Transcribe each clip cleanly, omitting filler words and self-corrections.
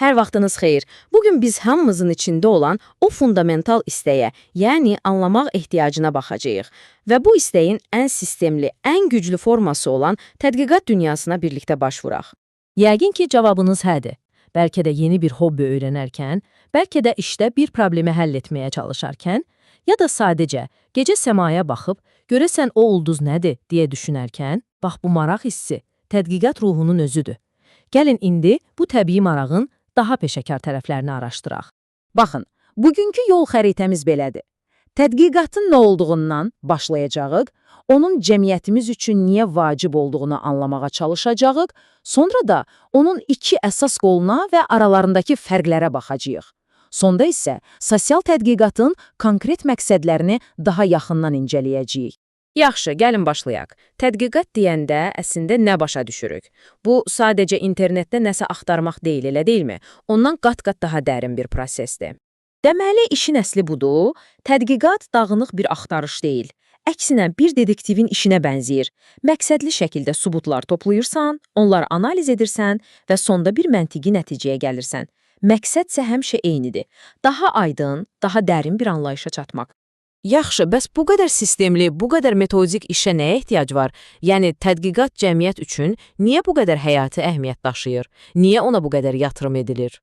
Hər vaxtınız xeyir. Bugün biz hamımızın içində olan o fundamental istəyə, yəni anlamaq ehtiyacına baxacağıq. Və bu istəyin ən sistemli, ən güclü forması olan tədqiqat dünyasına birlikdə başvuraq. Yəqin ki, cavabınız hədir. Bəlkə də yeni bir hobbi öyrənərkən, bəlkə də işdə bir problemi həll etməyə çalışarkən, ya da sadəcə gecə səmaya baxıb, görəsən o ulduz nədir deyə düşünərkən, bax bu maraq hissi tədqiqat ruhunun özüdür. Gəlin indi bu təbii marağın daha peşəkar tərəflərini araşdıraq. Baxın, bugünkü yol xəritəmiz belədir. Tədqiqatın nə olduğundan başlayacağıq, onun cəmiyyətimiz üçün niyə vacib olduğunu anlamağa çalışacağıq, sonra da onun iki əsas qoluna və aralarındakı fərqlərə baxacağıq. Sonda isə sosial tədqiqatın konkret məqsədlərini daha yaxından incələyəcəyik. Yaxşı, gəlin başlayaq. Tədqiqat deyəndə əslində nə başa düşürük? Bu, sadəcə internetdə nəsə axtarmaq deyil, elə deyilmi? Ondan qat-qat daha dərin bir prosesdir. Deməli, işin əsli budur. Tədqiqat dağınıq bir axtarış deyil. Əksinə, bir detektivin işinə bənzəyir. Məqsədli şəkildə sübutlar toplayırsan, onları analiz edirsən və sonda bir məntiqi nəticəyə gəlirsən. Məqsəd isə həmişə eynidir. Daha aydın, daha dərin bir anlayışa çatmaq. Yaxşı, bəs bu qədər sistemli, bu qədər metodik işə nəyə ehtiyac var? Yəni, tədqiqat cəmiyyət üçün niyə bu qədər həyati əhəmiyyət daşıyır? Niyə ona bu qədər yatırım edilir?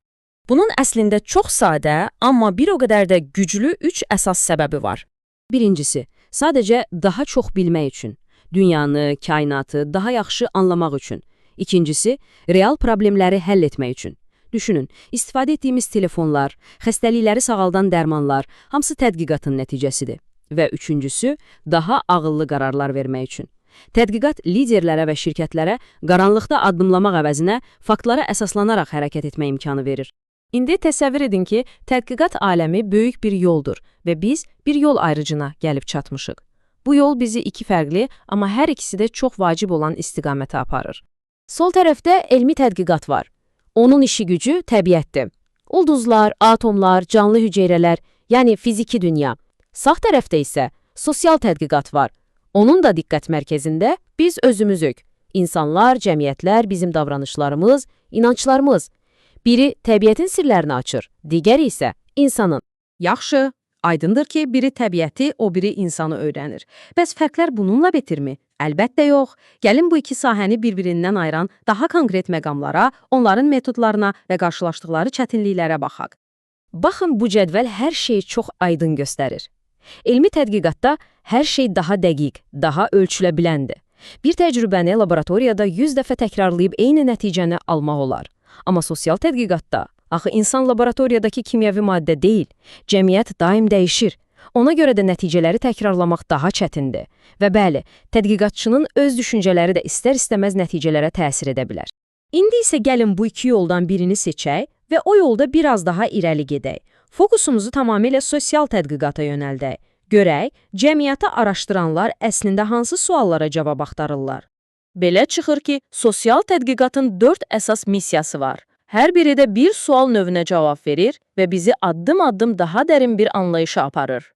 Bunun əslində çox sadə, amma bir o qədər də güclü üç əsas səbəbi var. Birincisi, sadəcə daha çox bilmək üçün. Dünyanı, kainatı daha yaxşı anlamaq üçün. İkincisi, real problemləri həll etmək üçün. Düşünün, istifadə etdiyimiz telefonlar, xəstəlikləri sağaldan dərmanlar, hamısı tədqiqatın nəticəsidir. Və üçüncüsü, daha ağıllı qərarlar vermək üçün. Tədqiqat liderlərə və şirkətlərə qaranlıqda addımlamaq əvəzinə faktlara əsaslanaraq hərəkət etmə imkanı verir. İndi təsəvvür edin ki, tədqiqat aləmi böyük bir yoldur və biz bir yol ayrıcına gəlib çatmışıq. Bu yol bizi iki fərqli, amma hər ikisi də çox vacib olan istiqamətə aparır. Sol tərəfdə elmi tədqiqat var. Onun işi gücü təbiətdir. Ulduzlar, atomlar, canlı hüceyrələr, yəni fiziki dünya. Sağ tərəfdə isə sosial tədqiqat var. Onun da diqqət mərkəzində biz özümüzük. İnsanlar, cəmiyyətlər, bizim davranışlarımız, inanclarımız. Biri təbiətin sirlərini açır, digəri isə insanın. Yaxşı, aydındır ki, biri təbiəti, o biri insanı öyrənir. Bəs fərqlər bununla bitirmi? Əlbəttə yox. Gəlin bu iki sahəni bir-birindən ayıran daha konkret məqamlara, onların metodlarına və qarşılaşdıqları çətinliklərə baxaq. Baxın, bu cədvəl hər şeyi çox aydın göstərir. Elmi tədqiqatda hər şey daha dəqiq, daha ölçülə biləndir. Bir təcrübəni laboratoriyada 100 dəfə təkrarlayıb eyni nəticəni almaq olar. Amma sosial tədqiqatda, axı insan laboratoriyadakı kimyəvi maddə deyil, cəmiyyət daim dəyişir. Ona görə də nəticələri təkrarlamaq daha çətindir. Və bəli, tədqiqatçının öz düşüncələri də istər-istəməz nəticələrə təsir edə bilər. İndi isə gəlin bu iki yoldan birini seçək və o yolda biraz daha irəli gedək. Fokusumuzu tamamilə sosial tədqiqata yönəldək. Görək, cəmiyyəti araşdıranlar əslində hansı suallara cavab axtarırlar. Belə çıxır ki, sosial tədqiqatın 4 əsas missiyası var. Hər biri də bir sual növünə cavab verir və bizi addım-addım daha dərin bir anlayışa aparır.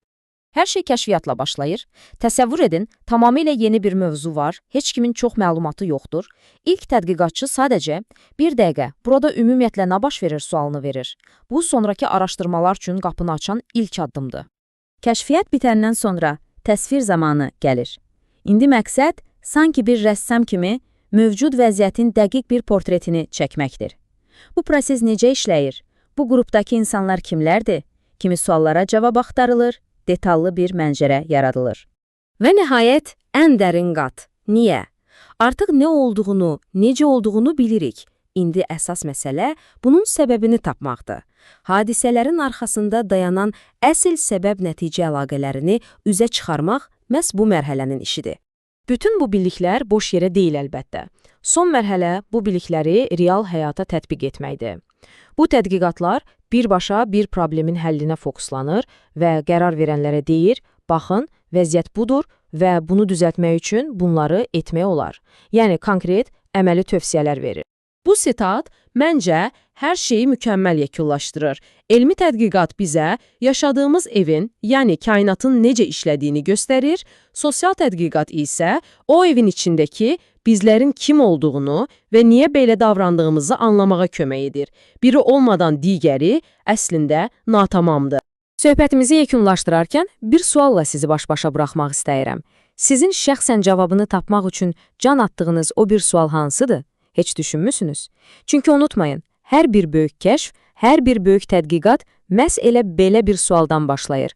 Hər şey kəşfiyyatla başlayır. Təsəvvür edin, tamamilə yeni bir mövzu var, heç kimin çox məlumatı yoxdur. İlk tədqiqatçı sadəcə, bir dəqiqə, burada ümumiyyətlə nə baş verir sualını verir. Bu, sonraki araşdırmalar üçün qapını açan ilk addımdır. Kəşfiyyat bitəndən sonra təsvir zamanı gəlir. İndi məqsəd, sanki bir rəssam kimi mövcud vəziyyətin dəqiq bir portretini çəkməkdir. Bu proses necə işləyir? Bu qrupdakı insanlar kimlərdir? Kimi suallara cavab axtarılır, detallı bir mənzərə yaradılır. Və nəhayət, ən dərin qat. Niyə? Artıq nə olduğunu, necə olduğunu bilirik. İndi əsas məsələ bunun səbəbini tapmaqdır. Hadisələrin arxasında dayanan əsl səbəb-nəticə əlaqələrini üzə çıxarmaq məhz bu mərhələnin işidir. Bütün bu biliklər boş yerə deyil əlbəttə. Son mərhələ bu bilikləri real həyata tətbiq etməkdir. Bu tədqiqatlar birbaşa bir problemin həllinə fokuslanır və qərar verənlərə deyir, baxın, vəziyyət budur və bunu düzəltmək üçün bunları etmək olar. Yəni, konkret, əməli tövsiyələr verir. Bu sitat, məncə, hər şeyi mükəmməl yekunlaşdırır. Elmi tədqiqat bizə yaşadığımız evin, yəni kainatın necə işlədiyini göstərir, sosial tədqiqat isə o evin içindəki bizlərin kim olduğunu və niyə belə davrandığımızı anlamağa kömək edir. Biri olmadan digəri əslində natamamdır. Söhbətimizi yekunlaşdırarkən bir sualla sizi baş-başa buraxmaq istəyirəm. Sizin şəxsən cavabını tapmaq üçün can atdığınız o bir sual hansıdır? Heç düşünmüsünüz? Çünki unutmayın, hər bir böyük kəşf, hər bir böyük tədqiqat məhz elə belə bir sualdan başlayır.